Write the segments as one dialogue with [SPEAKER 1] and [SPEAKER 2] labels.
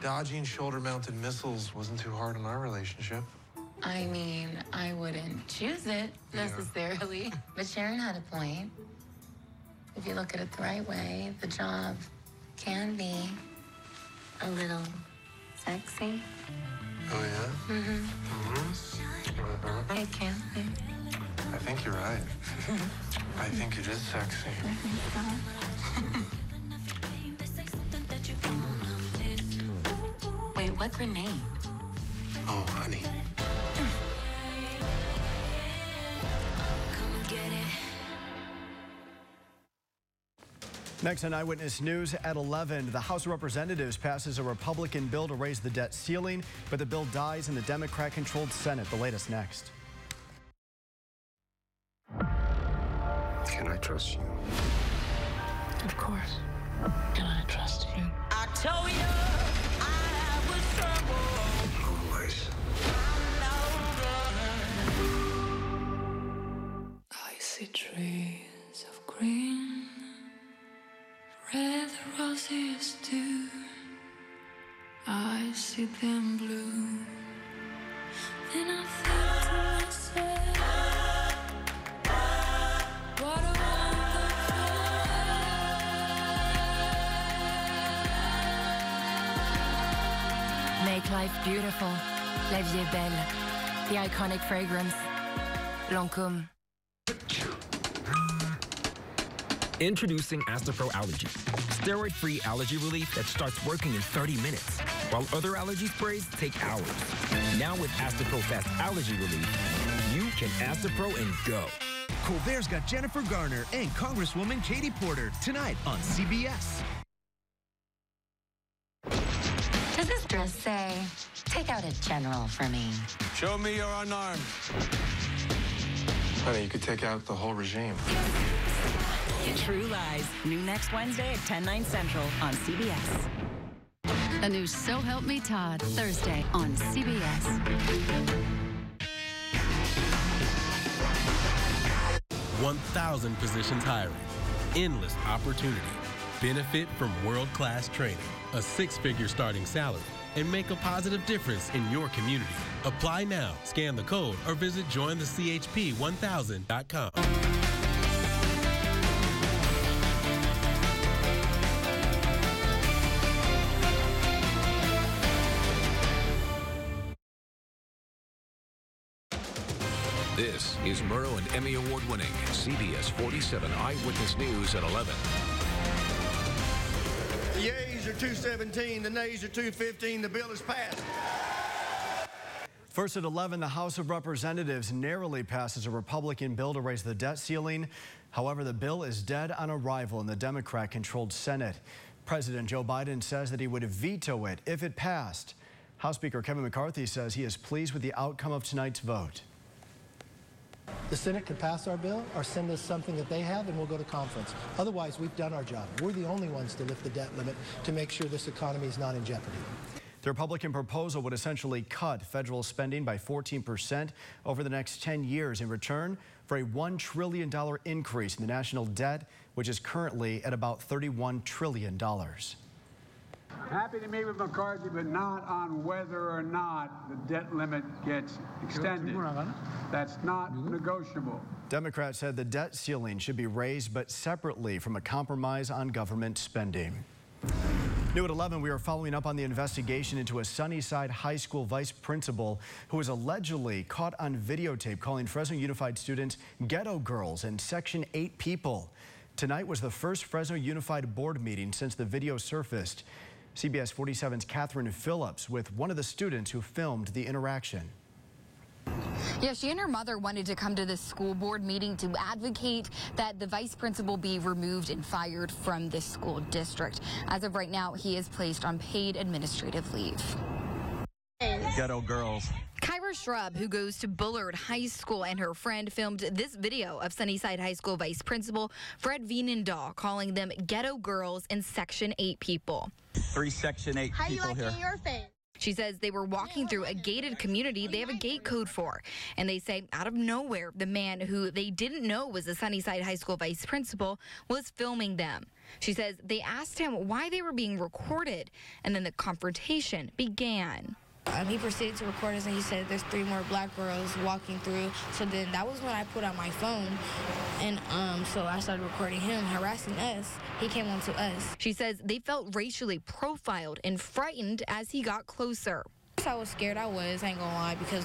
[SPEAKER 1] Dodging shoulder-mounted missiles wasn't too hard on our relationship.
[SPEAKER 2] I mean, I wouldn't choose it necessarily. But Sharon had a point. If you look at it the right way, the job can be a little sexy.
[SPEAKER 1] Oh, yeah?
[SPEAKER 2] It can be.
[SPEAKER 1] I think you're right. I think it is sexy.
[SPEAKER 2] Wait, what grenade?
[SPEAKER 1] Oh, honey.
[SPEAKER 3] Next on Eyewitness News at 11, the House of Representatives passes a Republican bill to raise the debt ceiling, but the bill dies in the Democrat-controlled Senate. The latest next.
[SPEAKER 1] Can I trust you?
[SPEAKER 2] Of course. Can I trust you?
[SPEAKER 4] I told you I was trouble.
[SPEAKER 1] Always.
[SPEAKER 2] I see trees of green, red roses too. I see them blue. Then I thought to myself, what a wonderful world.
[SPEAKER 5] Make life beautiful. La vie est belle. The iconic fragrance. Lancôme.
[SPEAKER 6] Introducing Astapro Allergy, steroid-free allergy relief that starts working in 30 minutes, while other allergy sprays take hours. Now with Astapro Fast Allergy Relief, you can Astapro and go.
[SPEAKER 7] Colbert's got Jennifer Garner and Congresswoman Katie Porter tonight on CBS.
[SPEAKER 5] Does this dress say, take out a general for me?
[SPEAKER 1] Show me you're unarmed. Honey, you could take out the whole regime.
[SPEAKER 8] True Lies, new next Wednesday at 10/9 Central on CBS.
[SPEAKER 9] A new So Help Me Todd, Thursday on CBS.
[SPEAKER 10] 1,000 positions hiring. Endless opportunity. Benefit from world-class training. A six-figure starting salary. And make a positive difference in your community. Apply now. Scan the code or visit jointhechp1000.com.
[SPEAKER 11] This is Murrow and Emmy Award-winning CBS 47 Eyewitness News at 11.
[SPEAKER 12] The yeas are 217, the nays are 215. The bill is passed.
[SPEAKER 3] First at 11, the House of Representatives narrowly passes a Republican bill to raise the debt ceiling. However, the bill is dead on arrival in the Democrat-controlled Senate. President Joe Biden says that he would veto it if it passed. House Speaker Kevin McCarthy says he is pleased with the outcome of tonight's vote.
[SPEAKER 13] The Senate can pass our bill or send us something that they have and we'll go to conference. Otherwise, we've done our job. We're the only ones to lift the debt limit to make sure this economy is not in jeopardy.
[SPEAKER 3] The Republican proposal would essentially cut federal spending by 14% over the next 10 years in return for a $1 trillion increase in the national debt, which is currently at about $31 trillion.
[SPEAKER 14] Happy to meet with McCarthy, but not on whether or not the debt limit gets extended. That's not negotiable.
[SPEAKER 3] Democrats said the debt ceiling should be raised, but separately from a compromise on government spending. New at 11, we are following up on the investigation into a Sunnyside High School vice principal who was allegedly caught on videotape calling Fresno Unified students ghetto girls and Section 8 people. Tonight was the first Fresno Unified board meeting since the video surfaced. CBS 47's Catherine Phillips with one of the students who filmed the interaction.
[SPEAKER 15] Yeah, she and her mother wanted to come to this school board meeting to advocate that the vice principal be removed and fired from this school district. As of right now, he is placed on paid administrative leave.
[SPEAKER 16] Ghetto girls.
[SPEAKER 15] Kyra Shrub, who goes to Bullard High School, and her friend filmed this video of Sunnyside High School Vice Principal Fred Vienendahl calling them ghetto girls and Section 8 people.
[SPEAKER 16] 3 Section 8 people here.
[SPEAKER 15] Your face? She says they were walking through a gated community they have a gate code for. And they say out of nowhere, the man who they didn't know was the Sunnyside High School vice principal was filming them. She says they asked him why they were being recorded, and then the confrontation began.
[SPEAKER 17] He proceeded to record us, and he said there's 3 more black girls walking through. So then that was when I put out my phone, and so I started recording him harassing us. He came on to us.
[SPEAKER 15] She says they felt racially profiled and frightened as he got closer.
[SPEAKER 17] I was scared. I ain't gonna lie, because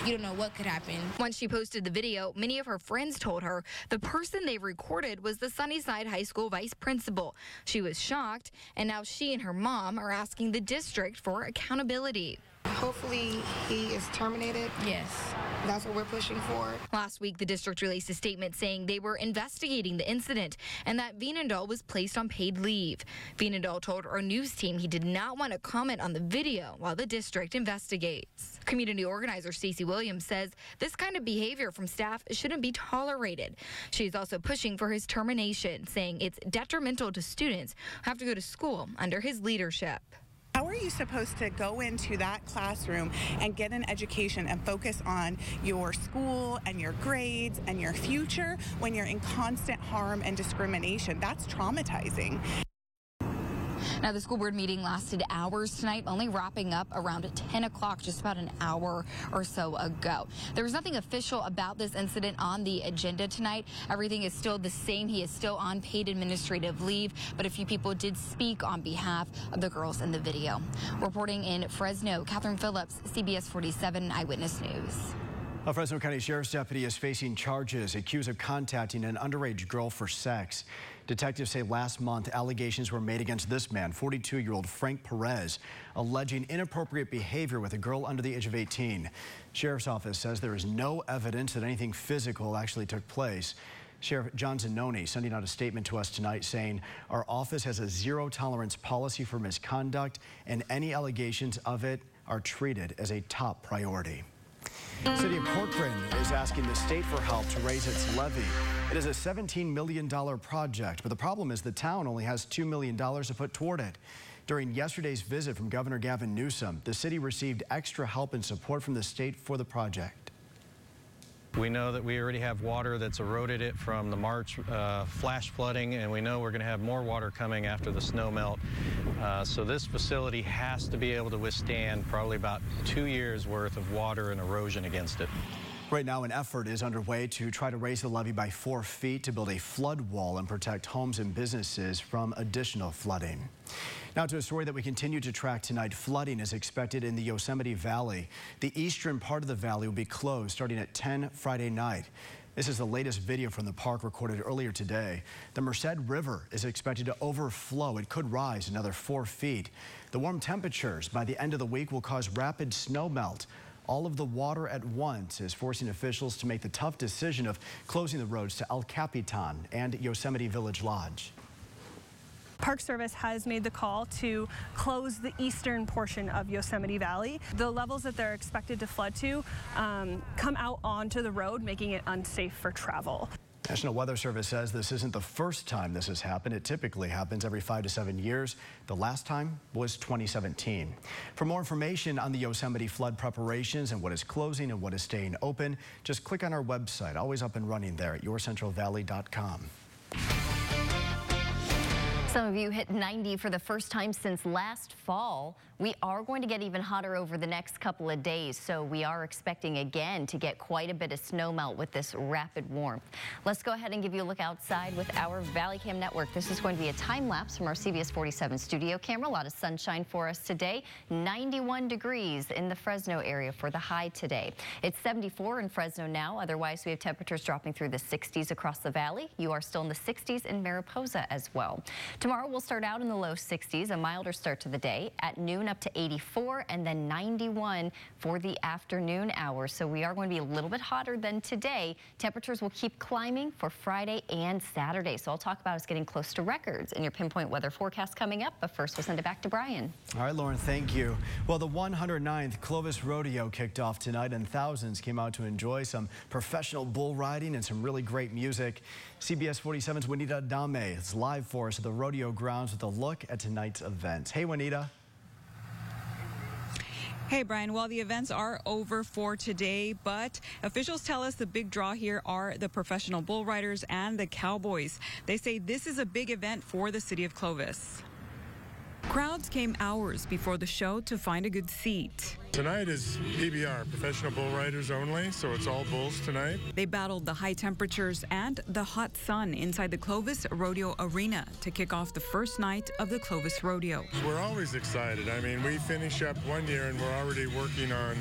[SPEAKER 17] you don't know what could happen.
[SPEAKER 15] Once she posted the video, many of her friends told her the person they recorded was the Sunnyside High School vice principal. She was shocked, and now she and her mom are asking the district for accountability.
[SPEAKER 17] Hopefully he is terminated. Yes, that's what we're pushing for.
[SPEAKER 15] Last week, the district released a statement saying they were investigating the incident and that Veenendaal was placed on paid leave. Veenendaal told our news team he did not want to comment on the video while the district investigates. Community organizer Stacey Williams says this kind of behavior from staff shouldn't be tolerated. She's also pushing for his termination, saying it's detrimental to students who have to go to school under his leadership.
[SPEAKER 18] How are you supposed to go into that classroom and get an education and focus on your school and your grades and your future when you're in constant harm and discrimination? That's traumatizing.
[SPEAKER 15] Now, the school board meeting lasted hours tonight, only wrapping up around 10 o'clock, just about an hour or so ago. There was nothing official about this incident on the agenda tonight. Everything is still the same. He is still on paid administrative leave, but a few people did speak on behalf of the girls in the video. Reporting in Fresno, Catherine Phillips, CBS 47 Eyewitness News.
[SPEAKER 3] A Fresno County Sheriff's deputy is facing charges accused of contacting an underage girl for sex. Detectives say last month allegations were made against this man, 42-year-old Frank Perez, alleging inappropriate behavior with a girl under the age of 18. Sheriff's office says there is no evidence that anything physical actually took place. Sheriff John Zanoni sending out a statement to us tonight saying our office has a zero-tolerance policy for misconduct, and any allegations of it are treated as a top priority. City of Corcoran is asking the state for help to raise its levy. It is a $17 million project, but the problem is the town only has $2 million to put toward it. During yesterday's visit from Governor Gavin Newsom, the city received extra help and support from the state for the project.
[SPEAKER 19] We know that we already have water that's eroded it from the March flash flooding, and we know we're going to have more water coming after the snow melt. So this facility has to be able to withstand probably about 2 years worth of water and erosion against it.
[SPEAKER 3] Right now, an effort is underway to try to raise the levee by 4 feet to build a flood wall and protect homes and businesses from additional flooding. Now to a story that we continue to track tonight. Flooding is expected in the Yosemite Valley. The eastern part of the valley will be closed starting at 10 Friday night. This is the latest video from the park recorded earlier today. The Merced River is expected to overflow. It could rise another 4 feet. The warm temperatures by the end of the week will cause rapid snow melt. All of the water at once is forcing officials to make the tough decision of closing the roads to El Capitan and Yosemite Village Lodge.
[SPEAKER 20] Park Service has made the call to close the eastern portion of Yosemite Valley. The levels that they're expected to flood to come out onto the road, making it unsafe for travel.
[SPEAKER 3] National Weather Service says this isn't the first time this has happened. It typically happens every 5 to 7 years. The last time was 2017. For more information on the Yosemite flood preparations and what is closing and what is staying open, just click on our website, always up and running there at yourcentralvalley.com.
[SPEAKER 21] Some of you hit 90 for the first time since last fall. We are going to get even hotter over the next couple of days, so we are expecting again to get quite a bit of snow melt with this rapid warmth. Let's go ahead and give you a look outside with our Valley Cam network. This is going to be a time lapse from our CBS 47 studio camera. A lot of sunshine for us today. 91 degrees in the Fresno area for the high today. It's 74 in Fresno now. Otherwise, we have temperatures dropping through the 60s across the valley. You are still in the 60s in Mariposa as well. Tomorrow we'll start out in the low 60s, a milder start to the day. At noon up to 84 and then 91 for the afternoon hours. So we are going to be a little bit hotter than today. Temperatures will keep climbing for Friday and Saturday. So I'll talk about us getting close to records in your pinpoint weather forecast coming up. But first we'll send it back to Brian.
[SPEAKER 3] All right, Lauren, thank you. Well, the 109th Clovis Rodeo kicked off tonight and thousands came out to enjoy some professional bull riding and some really great music. CBS 47's Juanita Adame is live for us at the rodeo grounds with a look at tonight's event. Hey, Juanita.
[SPEAKER 4] Hey, Brian. Well, the events are over for today, but officials tell us the big draw here are the professional bull riders and the cowboys. They say this is a big event for the city of Clovis. Crowds came hours before the show to find a good seat.
[SPEAKER 22] Tonight is PBR, professional bull riders only, so it's all bulls tonight.
[SPEAKER 4] They battled the high temperatures and the hot sun inside the Clovis Rodeo Arena to kick off the first night of the Clovis Rodeo.
[SPEAKER 22] We're always excited. I mean, we finish up one year and we're already working on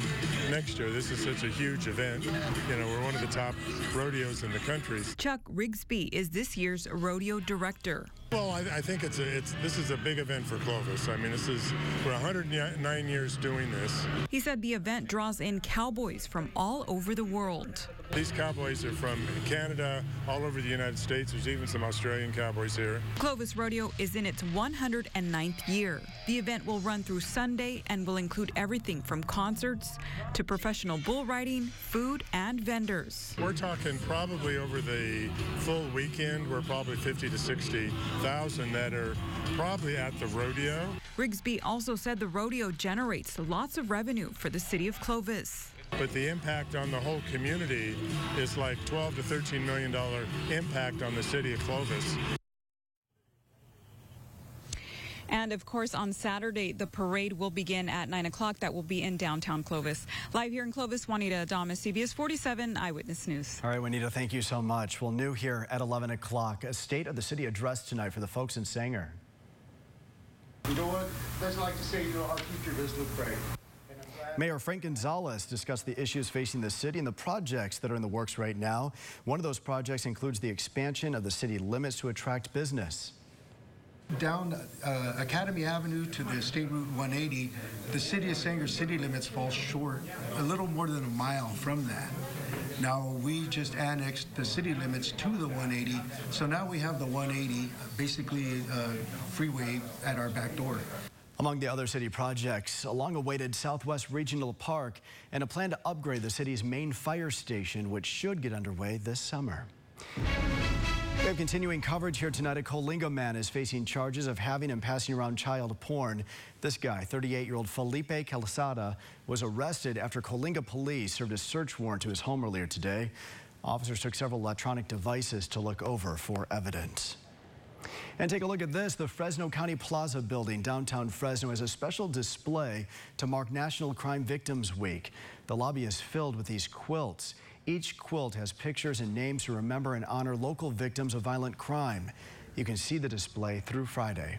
[SPEAKER 22] next year. This is such a huge event. You know, we're one of the top rodeos in the country.
[SPEAKER 4] Chuck Rigsby is this year's rodeo director.
[SPEAKER 22] Well, I think this is a big event for Clovis. I mean, we're 109 years doing this.
[SPEAKER 4] He said the event draws in cowboys from all over the world.
[SPEAKER 22] These cowboys are from Canada, all over the United States. There's even some Australian cowboys here.
[SPEAKER 4] Clovis Rodeo is in its 109th year. The event will run through Sunday and will include everything from concerts to professional bull riding, food, and vendors.
[SPEAKER 22] We're talking probably over the full weekend, we're probably 50 to 60,000 that are probably at the rodeo.
[SPEAKER 4] Rigsby also said the rodeo generates lots of revenue for the city of Clovis.
[SPEAKER 22] But the impact on the whole community is like $12 to $13 million impact on the city of Clovis.
[SPEAKER 4] And of course, on Saturday, the parade will begin at 9 o'clock. That will be in downtown Clovis. Live here in Clovis, Juanita Adames, CBS 47 Eyewitness News.
[SPEAKER 3] All right, Juanita, thank you so much. Well, new here at 11 o'clock, a State of the City address tonight for the folks in Sanger.
[SPEAKER 23] You know what? As I like to say, our future does look bright.
[SPEAKER 3] Mayor Frank Gonzalez discussed the issues facing the city and the projects that are in the works right now. One of those projects includes the expansion of the city limits to attract business.
[SPEAKER 23] Down Academy Avenue to the State Route 180, the city of Sanger city limits fall short, a little more than a mile from that. Now we just annexed the city limits to the 180, so now we have the 180, basically freeway at our back door.
[SPEAKER 3] Among the other city projects, a long-awaited Southwest Regional Park and a plan to upgrade the city's main fire station, which should get underway this summer. We have continuing coverage here tonight. A Coalinga man is facing charges of having and passing around child porn. This guy, 38-year-old Felipe Calzada, was arrested after Coalinga police served a search warrant to his home earlier today. Officers took several electronic devices to look over for evidence. And take a look at this. The Fresno County Plaza building downtown Fresno has a special display to mark National Crime Victims Week. The lobby is filled with these quilts. Each quilt has pictures and names to remember and honor local victims of violent crime. You can see the display through Friday.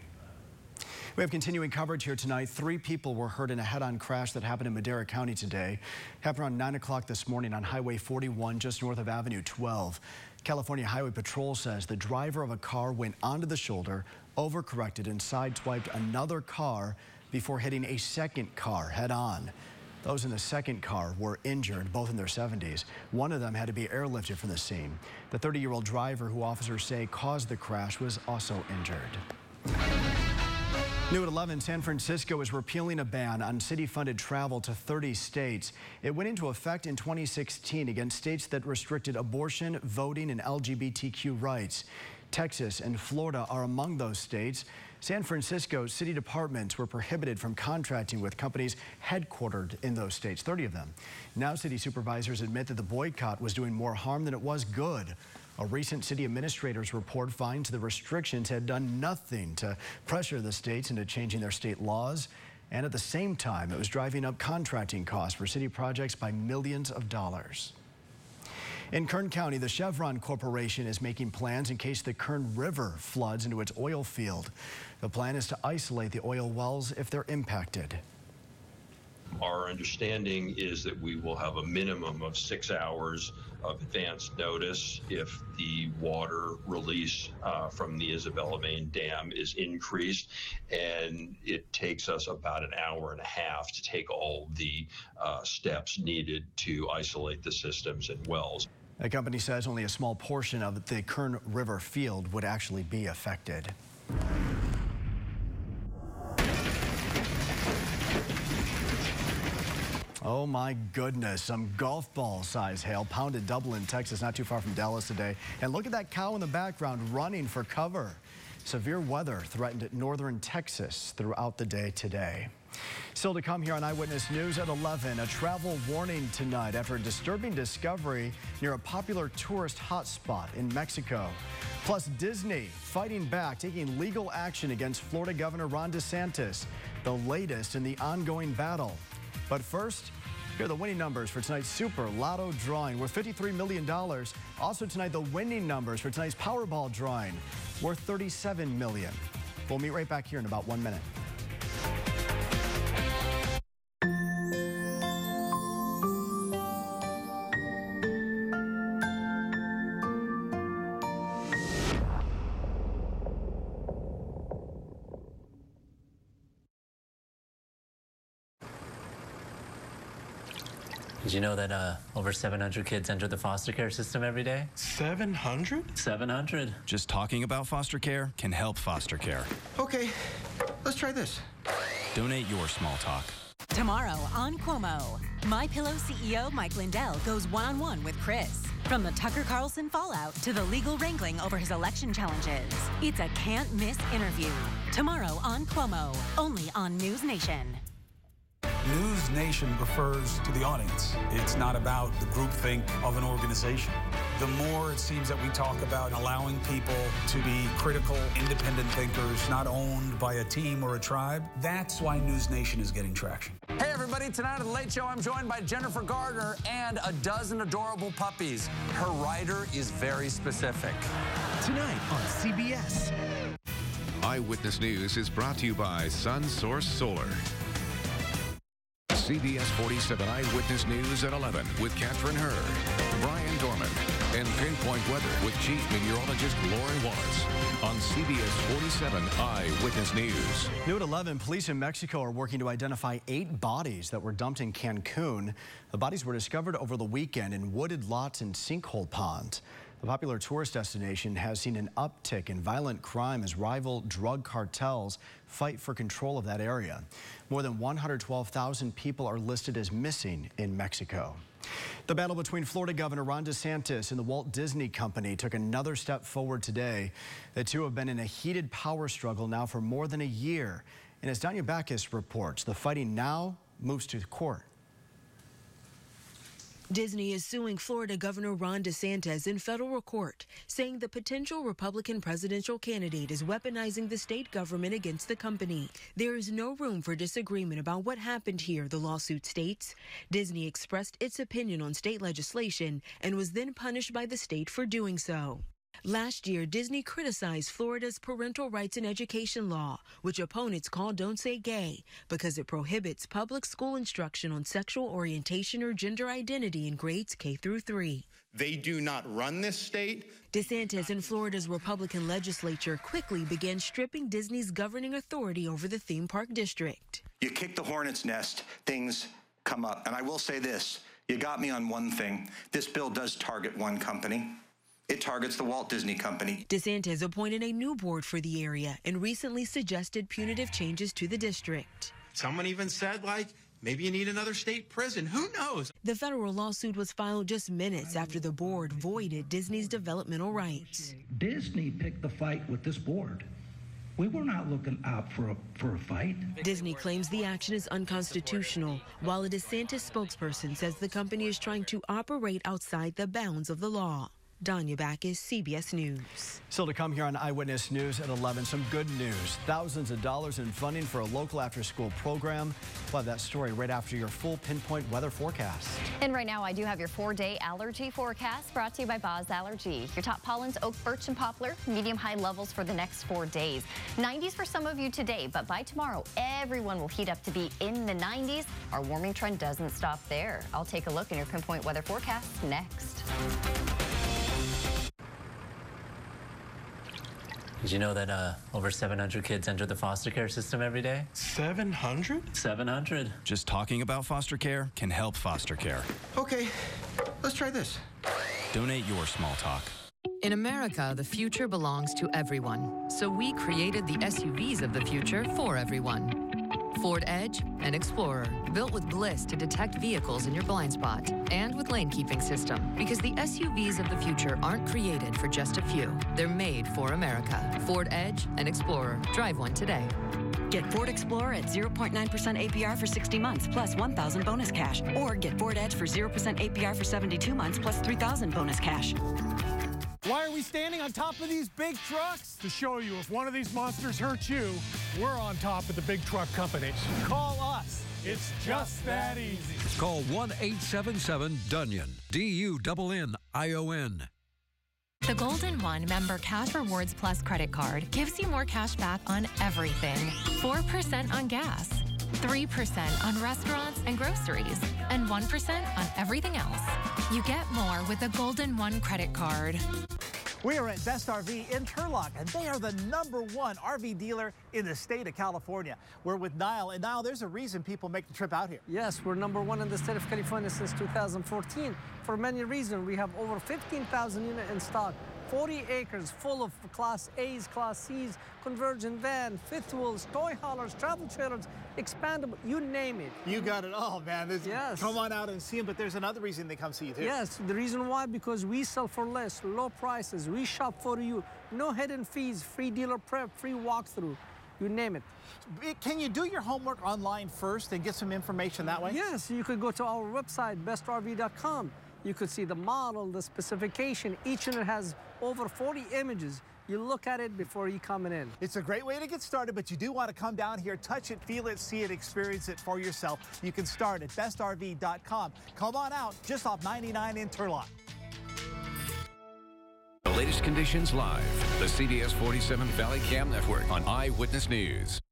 [SPEAKER 3] We have continuing coverage here tonight. 3 people were hurt in a head-on crash that happened in Madera County today. Happened around 9 o'clock this morning on Highway 41, just north of Avenue 12. California Highway Patrol says the driver of a car went onto the shoulder, overcorrected, and sideswiped another car before hitting a second car head-on. Those in the second car were injured, both in their 70s. One of them had to be airlifted from the scene. The 30-year-old driver, who officers say caused the crash, was also injured. New at 11, San Francisco is repealing a ban on city-funded travel to 30 states. It went into effect in 2016 against states that restricted abortion, voting, and LGBTQ rights. Texas and Florida are among those states. San Francisco's city departments were prohibited from contracting with companies headquartered in those states, 30 of them. Now city supervisors admit that the boycott was doing more harm than it was good. A recent city administrators report finds the restrictions had done nothing to pressure the states into changing their state laws. And at the same time, it was driving up contracting costs for city projects by millions of dollars. In Kern County, the Chevron Corporation is making plans in case the Kern River floods into its oil field. The plan is to isolate the oil wells if they're impacted.
[SPEAKER 24] Our understanding is that we will have a minimum of 6 hours of advance notice if the water release from the Isabella Main Dam is increased, and it takes us about an hour and a half to take all the steps needed to isolate the systems and wells.
[SPEAKER 3] The company says only a small portion of the Kern River field would actually be affected. Oh my goodness, some golf ball size hail pounded Dublin, Texas, not too far from Dallas today. And look at that cow in the background running for cover. Severe weather threatened northern Texas throughout the day today. Still to come here on Eyewitness News at 11, a travel warning tonight after a disturbing discovery near a popular tourist hotspot in Mexico. Plus, Disney fighting back, taking legal action against Florida Governor Ron DeSantis, the latest in the ongoing battle. But first, here are the winning numbers for tonight's Super Lotto drawing, worth $53 million. Also tonight, the winning numbers for tonight's Powerball drawing, worth $37 million. We'll meet right back here in about 1 minute.
[SPEAKER 2] Did you know that over 700 kids enter the foster care system every day?
[SPEAKER 1] 700?
[SPEAKER 2] 700.
[SPEAKER 16] Just talking about foster care can help foster care.
[SPEAKER 12] Okay, let's try this.
[SPEAKER 16] Donate your small talk.
[SPEAKER 8] Tomorrow on Cuomo, MyPillow CEO Mike Lindell goes one-on-one with Chris. From the Tucker Carlson fallout to the legal wrangling over his election challenges, it's a can't-miss interview. Tomorrow on Cuomo, only on News Nation.
[SPEAKER 5] News Nation refers to the audience. It's not about the groupthink of an organization. The more it seems that we talk about allowing people to be critical, independent thinkers, not owned by a team or a tribe, that's why News Nation is getting traction.
[SPEAKER 6] Hey everybody, tonight at The Late Show, I'm joined by Jennifer Gardner and a dozen adorable puppies. Her rider is very specific.
[SPEAKER 7] Tonight on CBS.
[SPEAKER 11] Eyewitness News is brought to you by SunSource Solar. CBS 47 Eyewitness News at 11 with Catherine Hurd, Brian Dorman, and Pinpoint Weather with Chief Meteorologist Lauren Wallace on CBS 47 Eyewitness News.
[SPEAKER 3] New at 11, police in Mexico are working to identify 8 bodies that were dumped in Cancun. The bodies were discovered over the weekend in wooded lots and sinkhole ponds. The popular tourist destination has seen an uptick in violent crime as rival drug cartels fight for control of that area. More than 112,000 people are listed as missing in Mexico. The battle between Florida Governor Ron DeSantis and the Walt Disney Company took another step forward today. The two have been in a heated power struggle now for more than a year. And as Danya Backus reports, the fighting now moves to court.
[SPEAKER 25] Disney is suing Florida Governor Ron DeSantis in federal court, saying the potential Republican presidential candidate is weaponizing the state government against the company. There is no room for disagreement about what happened here, the lawsuit states. Disney expressed its opinion on state legislation and was then punished by the state for doing so. Last year, Disney criticized Florida's parental rights and education law, which opponents call Don't Say Gay, because it prohibits public school instruction on sexual orientation or gender identity in grades K through 3.
[SPEAKER 26] They do not run this state.
[SPEAKER 25] DeSantis and Florida's Republican legislature quickly began stripping Disney's governing authority over the theme park district.
[SPEAKER 26] You kick the hornet's nest, things come up. And I will say this, you got me on one thing. This bill does target one company. It targets the Walt Disney Company.
[SPEAKER 25] DeSantis appointed a new board for the area and recently suggested punitive changes to the district.
[SPEAKER 1] Someone even said, maybe you need another state prison. Who knows?
[SPEAKER 25] The federal lawsuit was filed just minutes after the board voided Disney's developmental rights.
[SPEAKER 27] Disney picked the fight with this board. We were not looking out for a fight.
[SPEAKER 25] Disney claims the action is unconstitutional, while a DeSantis spokesperson says the company is trying to operate outside the bounds of the law. Danya Backus, CBS News.
[SPEAKER 3] Still to come here on Eyewitness News at 11, some good news. Thousands of dollars in funding for a local after-school program. We'll have that story right after your full Pinpoint weather forecast.
[SPEAKER 21] And right now, I do have your 4-day allergy forecast brought to you by Boz Allergy. Your top pollens, oak, birch, and poplar. Medium-high levels for the next 4 days. 90s for some of you today, but by tomorrow, everyone will heat up to be in the 90s. Our warming trend doesn't stop there. I'll take a look in your Pinpoint weather forecast next.
[SPEAKER 2] Did you know that over 700 kids enter the foster care system every day?
[SPEAKER 1] 700?
[SPEAKER 2] 700.
[SPEAKER 16] Just talking about foster care can help foster care.
[SPEAKER 12] Okay, let's try this.
[SPEAKER 16] Donate your small talk.
[SPEAKER 28] In America, the future belongs to everyone. So we created the SUVs of the future for everyone. Ford Edge and Explorer, built with Bliss to detect vehicles in your blind spot, and with lane keeping system, because the SUVs of the future aren't created for just a few. They're made for America. Ford Edge and Explorer. Drive one today.
[SPEAKER 9] Get Ford Explorer at 0.9% APR for 60 months plus 1,000 bonus cash. Or get Ford Edge for 0% APR for 72 months plus 3,000 bonus cash.
[SPEAKER 10] Why are we standing on top of these big trucks? To show you if one of these monsters hurts you, we're on top of the big truck companies. Call us. It's just that easy.
[SPEAKER 13] Call 1-877-DUNION. DUNNION.
[SPEAKER 14] The Golden One Member Cash Rewards Plus credit card gives you more cash back on everything. 4% on gas, 3% on restaurants and groceries, and 1% on everything else. You get more with the Golden One credit card.
[SPEAKER 15] We are at Best RV in Turlock, and they are the #1 RV dealer in the state of California. We're with Niall, and Niall, there's a reason people make the trip out here.
[SPEAKER 17] Yes, we're #1 in the state of California since 2014. For many reasons, we have over 15,000 units in stock, 40 acres full of Class A's, Class C's, conversion van, fifth wheels, toy haulers, travel trailers, expandable, you name it.
[SPEAKER 15] You got it all, man.
[SPEAKER 17] Yes.
[SPEAKER 15] Come on out and see them, but there's another reason they come see you, too.
[SPEAKER 17] Yes, the reason why, because we sell for less, low prices, we shop for you, no hidden fees, free dealer prep, free walkthrough, you name it.
[SPEAKER 15] Can you do your homework online first and get some information that way?
[SPEAKER 17] Yes, you could go to our website, bestrv.com. You could see the model, the specification. Each unit has over 40 images. You look at it before you come in.
[SPEAKER 15] It's a great way to get started, but you do want to come down here, touch it, feel it, see it, experience it for yourself. You can start at bestrv.com. Come on out, just off 99 in Turlock.
[SPEAKER 11] The latest conditions live. The CBS 47 Valley Cam Network on Eyewitness News.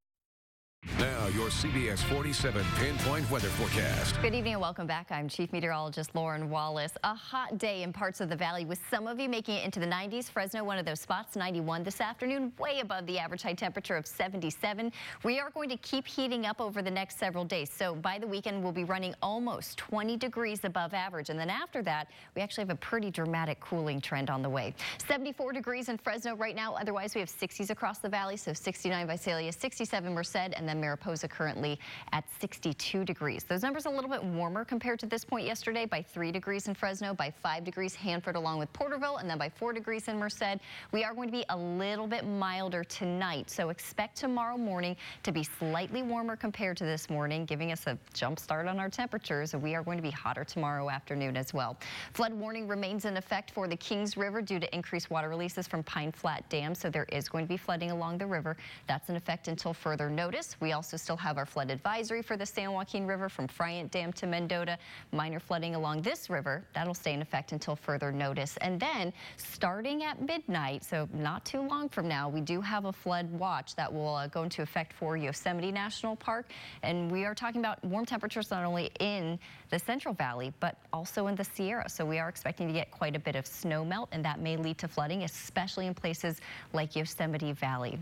[SPEAKER 11] Now, your CBS 47 pinpoint weather forecast.
[SPEAKER 21] Good evening and welcome back. I'm Chief Meteorologist Lauren Wallace. A hot day in parts of the valley with some of you making it into the 90s. Fresno, one of those spots, 91 this afternoon, way above the average high temperature of 77. We are going to keep heating up over the next several days. So by the weekend, we'll be running almost 20 degrees above average. And then after that, we actually have a pretty dramatic cooling trend on the way. 74 degrees in Fresno right now. Otherwise, we have 60s across the valley. So 69 Visalia, 67 Merced, and then Mariposa currently at 62 degrees. Those numbers a little bit warmer compared to this point yesterday by 3 degrees in Fresno, by 5 degrees Hanford along with Porterville, and then by 4 degrees in Merced. We are going to be a little bit milder tonight, so expect tomorrow morning to be slightly warmer compared to this morning, giving us a jump start on our temperatures. We are going to be hotter tomorrow afternoon as well. Flood warning remains in effect for the Kings River due to increased water releases from Pine Flat Dam, so there is going to be flooding along the river. That's in effect until further notice. We also still have our flood advisory for the San Joaquin River from Friant Dam to Mendota. Minor flooding along this river, that'll stay in effect until further notice. And then starting at midnight, so not too long from now, we do have a flood watch that will go into effect for Yosemite National Park. And we are talking about warm temperatures not only in the Central Valley, but also in the Sierra. So we are expecting to get quite a bit of snow melt, and that may lead to flooding, especially in places like Yosemite Valley.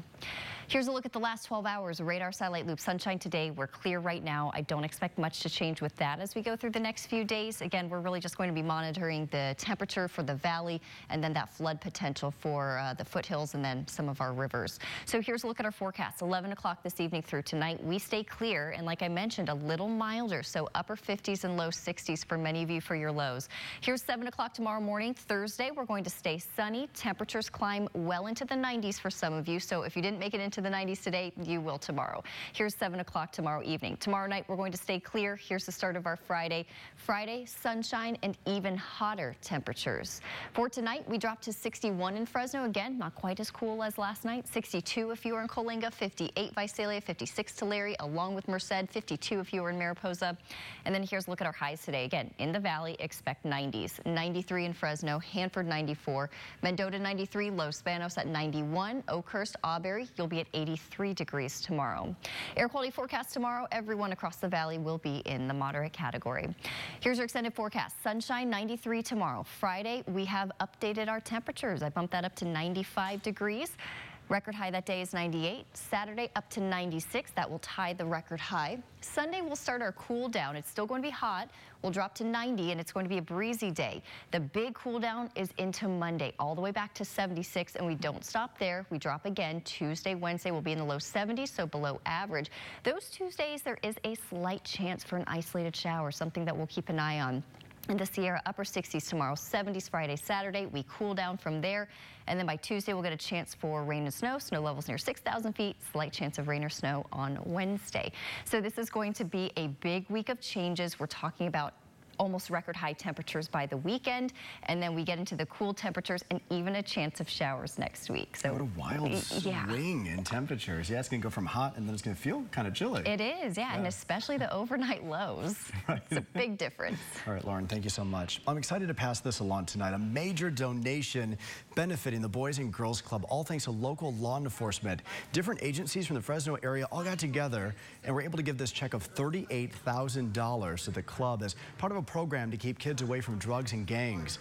[SPEAKER 21] Here's a look at the last 12 hours. Radar satellite loop sunshine today. We're clear right now. I don't expect much to change with that as we go through the next few days. Again, we're really just going to be monitoring the temperature for the valley and then that flood potential for the foothills and then some of our rivers. So here's a look at our forecast. 11 o'clock this evening through tonight. We stay clear and, like I mentioned, a little milder. So upper 50s and low 60s for many of you for your lows. Here's 7 o'clock tomorrow morning. Thursday, we're going to stay sunny. Temperatures climb well into the 90s for some of you. So if you didn't make it into the 90s today, you will tomorrow. Here's 7 o'clock tomorrow evening. Tomorrow night, we're going to stay clear. Here's the start of our Friday. Friday, sunshine and even hotter temperatures. For tonight, we dropped to 61 in Fresno. Again, not quite as cool as last night. 62 if you were in Coalinga, 58 Visalia, 56 Tulare, along with Merced, 52 if you were in Mariposa. And then here's a look at our highs today. Again, in the valley, expect 90s. 93 in Fresno, Hanford 94, Mendota 93, Los Banos at 91, Oakhurst, Auberry, you'll be at 83 degrees tomorrow. Air quality forecast tomorrow, everyone across the valley will be in the moderate category. Here's your extended forecast. Sunshine 93 tomorrow. Friday, we have updated our temperatures. I bumped that up to 95 degrees. Record high that day is 98. Saturday up to 96. That will tie the record high. Sunday we'll start our cool down. It's still going to be hot. We'll drop to 90 and it's going to be a breezy day. The big cool down is into Monday, all the way back to 76, and we don't stop there. We drop again. Tuesday, Wednesday will be in the low 70s, so below average. Those Tuesdays there is a slight chance for an isolated shower, something that we'll keep an eye on. In the Sierra, upper 60s tomorrow, 70s Friday, Saturday. We cool down from there. And then by Tuesday, we'll get a chance for rain and snow. Snow levels near 6,000 feet. Slight chance of rain or snow on Wednesday. So this is going to be a big week of changes. We're talking about almost record high temperatures by the weekend, and then we get into the cool temperatures and even a chance of showers next week. So
[SPEAKER 3] what a wild swing in temperatures. Yeah, it's going to go from hot and then it's going to feel kind of chilly.
[SPEAKER 21] It is, yeah, and especially the overnight lows. Right. It's a big difference.
[SPEAKER 3] All right, Lauren, thank you so much. I'm excited to pass this along tonight. A major donation benefiting the Boys and Girls Club, all thanks to local law enforcement. Different agencies from the Fresno area all got together and were able to give this check of $38,000 to the club as part of a program to keep kids away from drugs and gangs.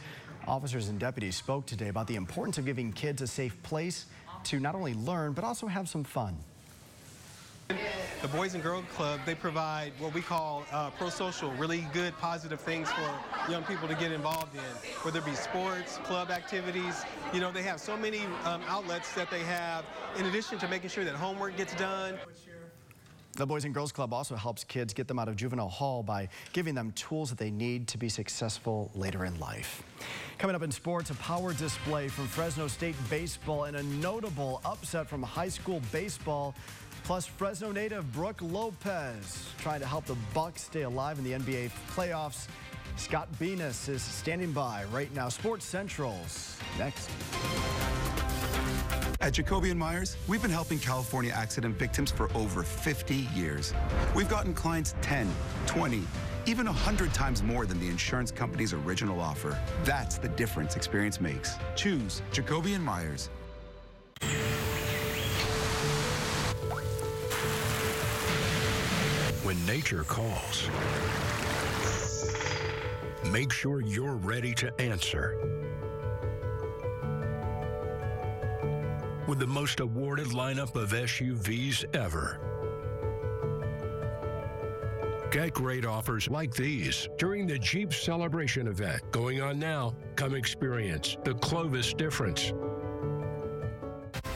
[SPEAKER 3] Officers and deputies spoke today about the importance of giving kids a safe place to not only learn, but also have some fun.
[SPEAKER 4] The Boys and Girls Club, they provide what we call pro-social, really good, positive things for young people to get involved in, whether it be sports, club activities. You know, they have so many outlets that they have, in addition to making sure that homework gets done.
[SPEAKER 3] The Boys and Girls Club also helps kids get them out of juvenile hall by giving them tools that they need to be successful later in life. Coming up in sports, a power display from Fresno State baseball and a notable upset from high school baseball. Plus, Fresno native Brooke Lopez trying to help the Bucks stay alive in the NBA playoffs. Scott Venus is standing by right now. Sports Central's next.
[SPEAKER 8] At Jacoby & Myers, we've been helping California accident victims for over 50 years. We've gotten clients 10, 20, even 100 times more than the insurance company's original offer. That's the difference experience makes. Choose Jacoby & Myers.
[SPEAKER 11] When nature calls, make sure you're ready to answer. With the most awarded lineup of SUVs ever. Get great offers like these during the Jeep Celebration event going on now. Come experience the Clovis difference.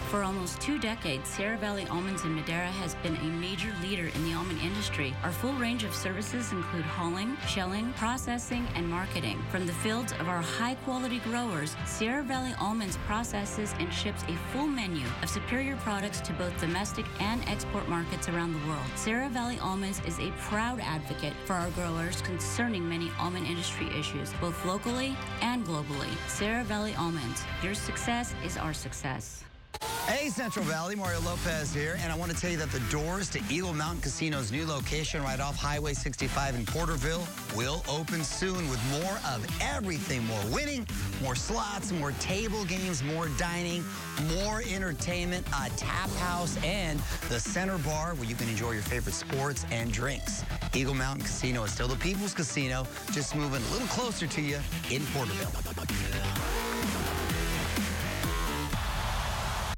[SPEAKER 18] For almost 2 decades, Sierra Valley Almonds in Madera has been a major leader in the almond industry. Our full range of services include hauling, shelling, processing, and marketing. From the fields of our high-quality growers, Sierra Valley Almonds processes and ships a full menu of superior products to both domestic and export markets around the world. Sierra Valley Almonds is a proud advocate for our growers concerning many almond industry issues, both locally and globally. Sierra Valley Almonds, your success is our success.
[SPEAKER 19] Hey, Central Valley, Mario Lopez here, and I want to tell you that the doors to Eagle Mountain Casino's new location right off Highway 65 in Porterville will open soon with more of everything. More winning, more slots, more table games, more dining, more entertainment, a tap house, and the center bar where you can enjoy your favorite sports and drinks. Eagle Mountain Casino is still the people's casino, just moving a little closer to you in Porterville.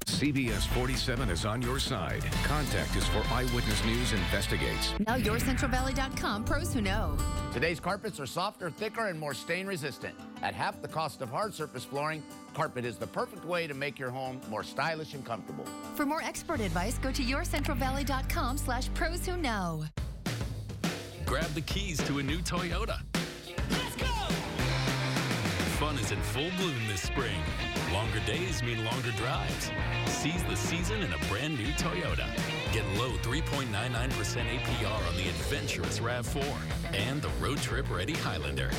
[SPEAKER 11] CBS 47 is on your side. Contact us for Eyewitness News Investigates.
[SPEAKER 14] Now YourCentralValley.com, pros who know.
[SPEAKER 20] Today's carpets are softer, thicker, and more stain resistant. At half the cost of hard surface flooring, Carpet is the perfect way to make your home more stylish and comfortable.
[SPEAKER 14] For more expert advice, go to YourCentralValley.com/pros who know.
[SPEAKER 22] Grab the keys to a new Toyota. Let's go! Fun is in full bloom this spring. Longer days mean longer drives. Seize the season in a brand new Toyota. Get low 3.99% APR on the adventurous RAV4 and the road trip ready Highlander.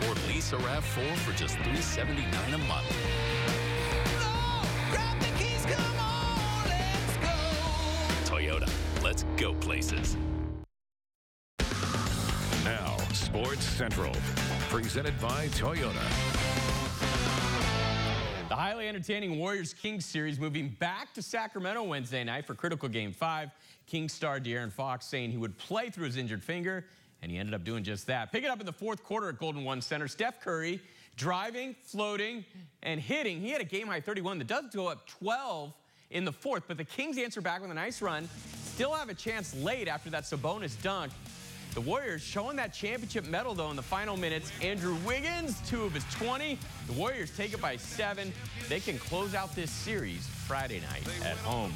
[SPEAKER 22] Or lease a RAV4 for just $379 a month.
[SPEAKER 23] Oh, grab the keys, come on, let's go.
[SPEAKER 22] Toyota, let's go places.
[SPEAKER 11] Now, Sports Central, presented by Toyota.
[SPEAKER 24] The highly entertaining Warriors-Kings series moving back to Sacramento Wednesday night for critical Game 5. Kings star De'Aaron Fox saying he would play through his injured finger, and he ended up doing just that. Picking up in the fourth quarter at Golden One Center, Steph Curry driving, floating, and hitting. He had a game-high 31 that does go up 12 in the fourth, but the Kings answer back with a nice run. Still have a chance late after that Sabonis dunk. The Warriors showing that championship medal, though, in the final minutes. Andrew Wiggins, 2 of his 20. The Warriors take it by 7. They can close out this series Friday night at home.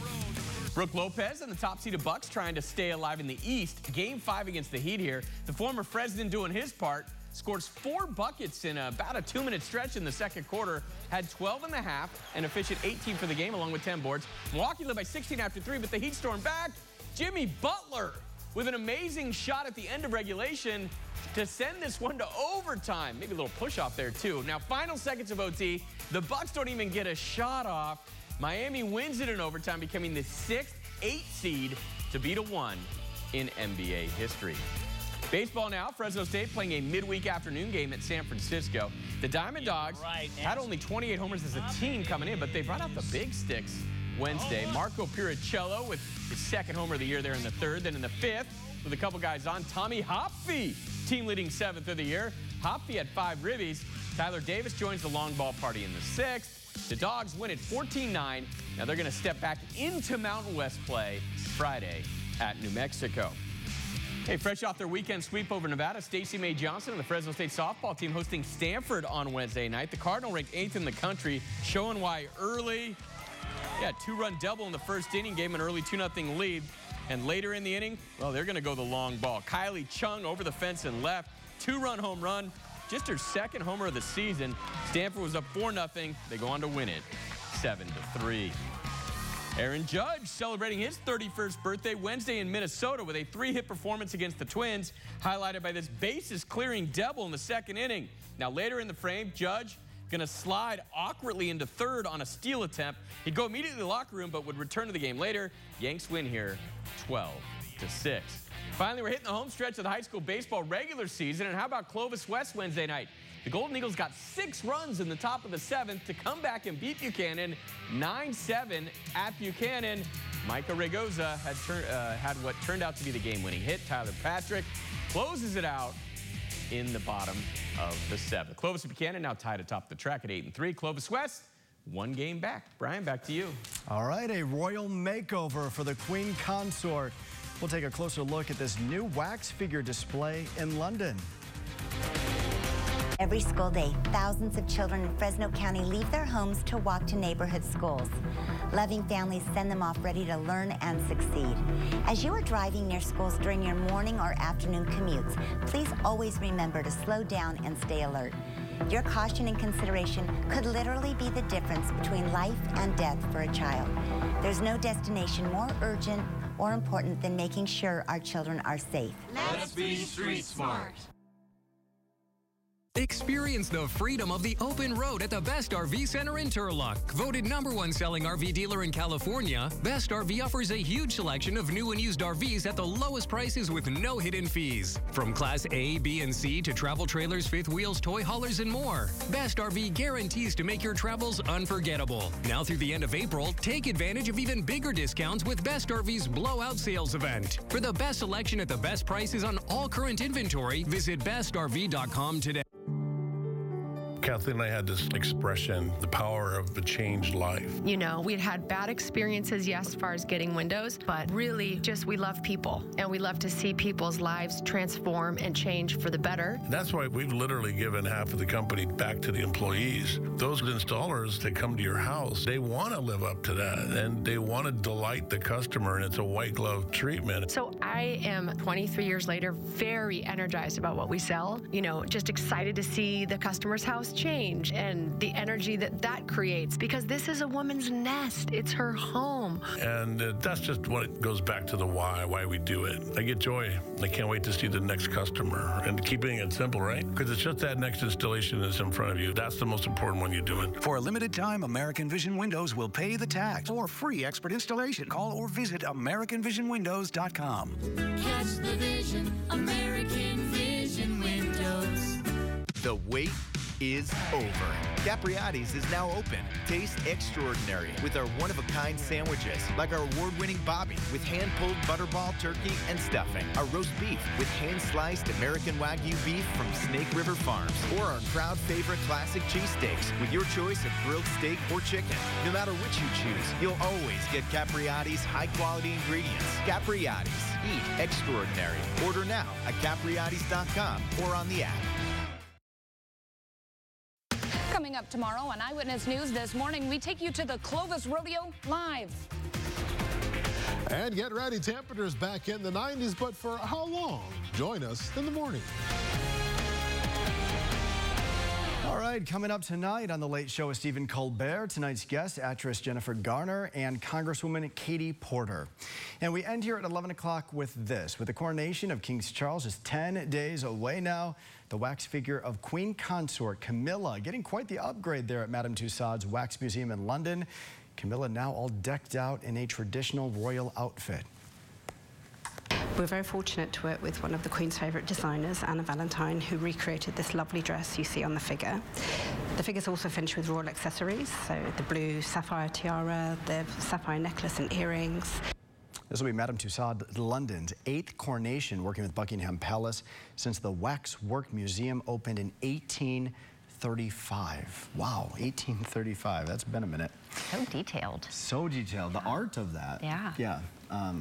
[SPEAKER 24] Brooke Lopez and the top-seeded Bucks trying to stay alive in the East. Game 5 against the Heat here. The former Fresno doing his part. scores 4 buckets in about a 2-minute stretch in the second quarter, had 12 in the half, an efficient 18 for the game along with 10 boards. Milwaukee led by 16 after 3, but the Heat stormed back. Jimmy Butler with an amazing shot at the end of regulation to send this one to overtime. Maybe a little push-off there, too. Now, final seconds of OT. The Bucks don't even get a shot off. Miami wins it in overtime, becoming the 6th 8 seed to beat a 1 in NBA history. Baseball now. Fresno State playing a midweek afternoon game at San Francisco. The Diamond Dogs had only 28 homers as a team coming in, but they brought out the big sticks Wednesday. Marco Piricello with his 2nd homer of the year there in the 3rd. Then in the 5th, with a couple guys on, Tommy Hopfe, team leading 7th of the year. Hopfe had 5 ribbies. Tyler Davis joins the long ball party in the 6th. The Dogs win it 14-9. Now they're going to step back into Mountain West play Friday at New Mexico. Hey, fresh off their weekend sweep over Nevada, Stacey May Johnson and the Fresno State softball team hosting Stanford on Wednesday night. The Cardinal ranked 8th in the country, showing why early. 2-run double in the first inning, gave an early 2-0 lead. And later in the inning, well, they're going to go the long ball. Kylie Chung over the fence and left. 2-run home run, just her 2nd homer of the season. Stanford was up 4-0. They go on to win it 7-3. Aaron Judge celebrating his 31st birthday Wednesday in Minnesota with a 3-hit performance against the Twins, highlighted by this bases-clearing double in the 2nd inning. Now, later in the frame, Judge going to slide awkwardly into 3rd on a steal attempt. He'd go immediately to the locker room, but would return to the game later. Yanks win here 12-6. Finally, we're hitting the home stretch of the high school baseball regular season. And how about Clovis West Wednesday night? The Golden Eagles got 6 runs in the top of the 7th to come back and beat Buchanan 9-7 at Buchanan. Micah Regoza had what turned out to be the game-winning hit. Tyler Patrick closes it out in the bottom of the 7th. Clovis and Buchanan now tied atop the track at 8-3. Clovis West, 1 game back. Brian, back to you.
[SPEAKER 3] All right, a royal makeover for the Queen Consort. We'll take a closer look at this new wax figure display in London.
[SPEAKER 1] Every school day, thousands of children in Fresno County leave their homes to walk to neighborhood schools. Loving families send them off ready to learn and succeed. As you are driving near schools during your morning or afternoon commutes, please always remember to slow down and stay alert. Your caution and consideration could literally be the difference between life and death for a child. There's no destination more urgent or important than making sure our children are safe.
[SPEAKER 23] Let's be street smart.
[SPEAKER 2] Experience the freedom of the open road at the Best RV Center in Turlock. Voted #1 selling RV dealer in California, Best RV offers a huge selection of new and used RVs at the lowest prices with no hidden fees. From Class A, B, and C to travel trailers, fifth wheels, toy haulers, and more. Best RV guarantees to make your travels unforgettable. Now through the end of April, take advantage of even bigger discounts with Best RV's Blowout Sales event. For the best selection at the best prices on all current inventory, visit bestrv.com today.
[SPEAKER 5] Kathleen and I had this expression, the power of a changed life.
[SPEAKER 6] You know, we'd had bad experiences, yes, as far as getting windows, but really just we love people, and we love to see people's lives transform and change for the better.
[SPEAKER 5] That's why we've literally given half of the company back to the employees. Those installers that come to your house, they want to live up to that, and they want to delight the customer, and it's a white glove treatment.
[SPEAKER 6] So I am 23 years later, very energized about what we sell, you know, just excited to see the customer's house change and the energy that creates, because this is a woman's nest. It's her home.
[SPEAKER 5] And that's just what it goes back to the why we do it. I get joy. I can't wait to see the next customer. And keeping it simple, right? Because it's just that next installation that's in front of you. That's the most important one you're doing.
[SPEAKER 7] For a limited time, American Vision Windows will pay the tax or free expert installation. Call or visit AmericanVisionWindows.com.
[SPEAKER 23] Catch the vision, American Vision Windows.
[SPEAKER 25] The wait is over. Capriati's is now open. Taste extraordinary with our one-of-a-kind sandwiches, like our award-winning Bobby with hand-pulled butterball turkey and stuffing, our roast beef with hand-sliced American Wagyu beef from Snake River Farms, or our crowd favorite classic cheesesteaks with your choice of grilled steak or chicken. No matter which you choose, you'll always get Capriati's high-quality ingredients. Capriati's. Eat extraordinary. Order now at Capriati's.com or on the app.
[SPEAKER 26] Coming up tomorrow on Eyewitness News This Morning, we take you to the Clovis Rodeo live.
[SPEAKER 27] And get ready, temperatures back in the 90s, but for how long? Join us in the morning.
[SPEAKER 3] All right, coming up tonight on The Late Show with Stephen Colbert, tonight's guests, actress Jennifer Garner and Congresswoman Katie Porter. And we end here at 11 o'clock with this. With the coronation of King Charles just 10 days away now, the wax figure of Queen Consort Camilla getting quite the upgrade there at Madame Tussauds Wax Museum in London. Camilla now all decked out in a traditional royal outfit.
[SPEAKER 9] We're very fortunate to work with one of the Queen's favourite designers, Anna Valentine, who recreated this lovely dress you see on the figure. The figure's also finished with royal accessories, so the blue sapphire tiara, the sapphire necklace and earrings.
[SPEAKER 3] This will be Madame Tussauds London's 8th coronation, working with Buckingham Palace since the Waxwork Museum opened in 1835. Wow, 1835. That's been a minute.
[SPEAKER 21] So detailed.
[SPEAKER 3] So detailed. The art of that.
[SPEAKER 21] Yeah.
[SPEAKER 3] Yeah.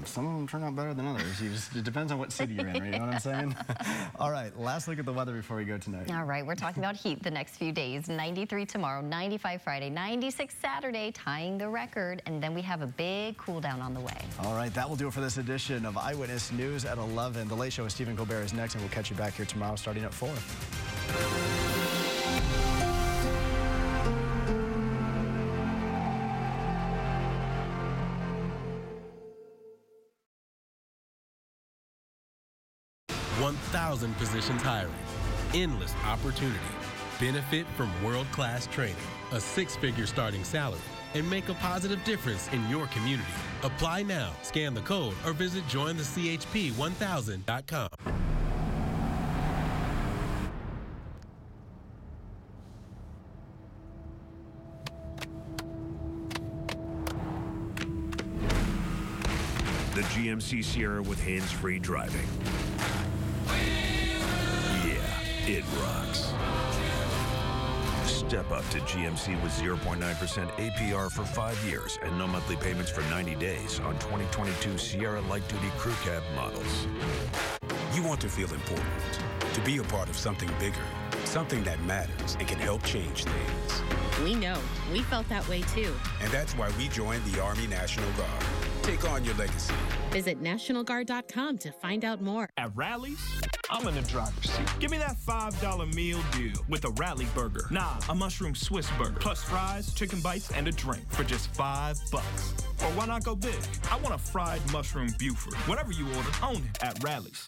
[SPEAKER 3] Some of them turn out better than others. It depends on what city you're in, right? You know what I'm saying? All right, last look at the weather before we go tonight.
[SPEAKER 21] All right, we're talking about heat the next few days. 93 tomorrow, 95 Friday, 96 Saturday, tying the record. And then we have a big cool down on the way.
[SPEAKER 3] All right, that will do it for this edition of Eyewitness News at 11. The Late Show with Stephen Colbert is next, and we'll catch you back here tomorrow starting at 4.
[SPEAKER 10] 1,000 positions hiring. Endless opportunity. Benefit from world-class training. A 6-figure starting salary. And make a positive difference in your community. Apply now. Scan the code or visit jointhechp1000.com.
[SPEAKER 12] The GMC Sierra with hands-free driving. Yeah, it rocks. Step up to GMC with 0.9% APR for 5 years and no monthly payments for 90 days on 2022 Sierra light-duty crew cab models.
[SPEAKER 13] You want to feel important, to be a part of something bigger, something that matters and can help change things.
[SPEAKER 15] We know. We felt that way too.
[SPEAKER 13] And that's why we joined the Army National Guard. Take on your legacy.
[SPEAKER 15] Visit NationalGuard.com to find out more.
[SPEAKER 16] At Rally's, I'm in the driver's seat. Give me that $5 meal deal with a Rally burger. Nah, a mushroom Swiss burger, plus fries, chicken bites, and a drink for just $5. Or why not go big? I want a fried mushroom Buford. Whatever you order, own it at Rally's.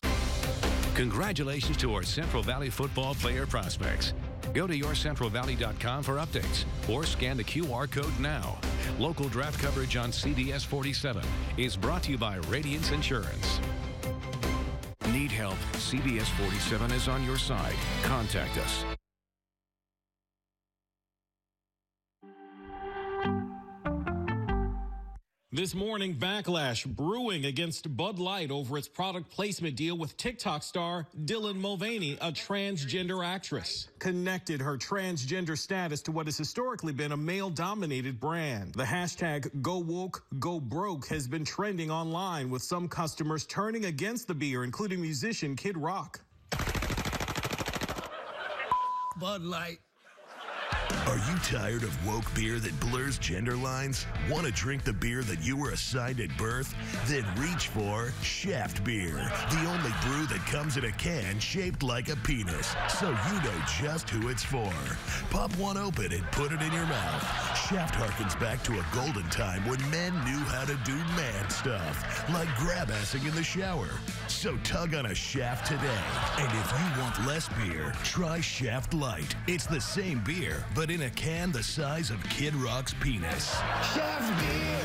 [SPEAKER 11] Congratulations to our Central Valley football player prospects. Go to yourcentralvalley.com for updates or scan the QR code now. Local draft coverage on CBS 47 is brought to you by Radiance Insurance. Need help? CBS 47 is on your side. Contact us.
[SPEAKER 17] This morning, backlash brewing against Bud Light over its product placement deal with TikTok star Dylan Mulvaney, a transgender actress. Connected her transgender status to what has historically been a male-dominated brand. The hashtag #GoWoke, has been trending online, with some customers turning against the beer, including musician Kid Rock.
[SPEAKER 28] Bud Light.
[SPEAKER 12] Are you tired of woke beer that blurs gender lines? Want to drink the beer that you were assigned at birth? Then reach for Shaft Beer, the only brew that comes in a can shaped like a penis, so you know just who it's for. Pop one open and put it in your mouth. Shaft harkens back to a golden time when men knew how to do man stuff, like grab-assing in the shower. So tug on a Shaft today. And if you want less beer, try Shaft Light. It's the same beer, but in a can the size of Kid Rock's penis.
[SPEAKER 23] Shaft Beer.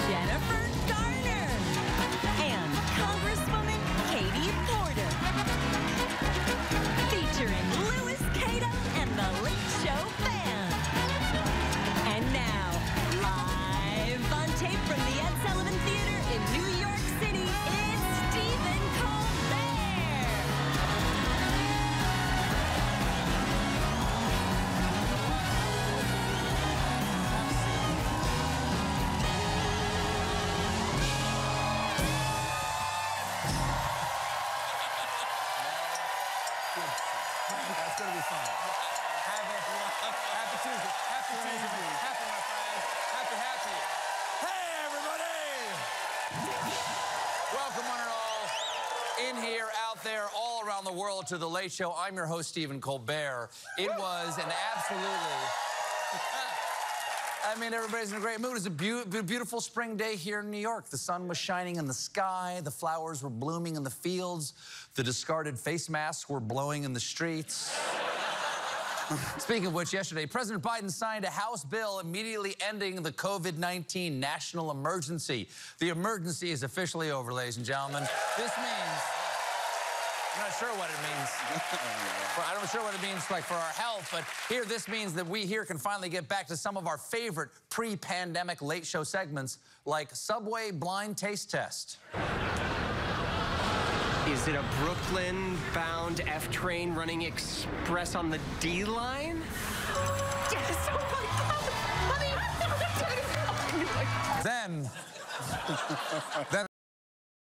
[SPEAKER 29] Jennifer Garner and Congresswoman Katie Porter, featuring Louis Cato and the Late Show Band.
[SPEAKER 1] Welcome, one and all, in here, out there, all around the world to The Late Show. I'm your host, Stephen Colbert. It was an absolutely... I mean, everybody's in a great mood. It was a beautiful spring day here in New York. The sun was shining in the sky. The flowers were blooming in the fields. The discarded face masks were blowing in the streets. Speaking of which, yesterday, President Biden signed a House bill immediately ending the COVID-19 national emergency. The emergency is officially over, ladies and gentlemen. This means... I'm not sure what it means. I'm not sure what it means like for our health, but here this means that we here can finally get back to some of our favorite pre-pandemic Late Show segments, like Subway Blind Taste Test.
[SPEAKER 4] Is it a Brooklyn-bound F train running express on the D line?
[SPEAKER 29] Yes, oh my God!
[SPEAKER 1] Then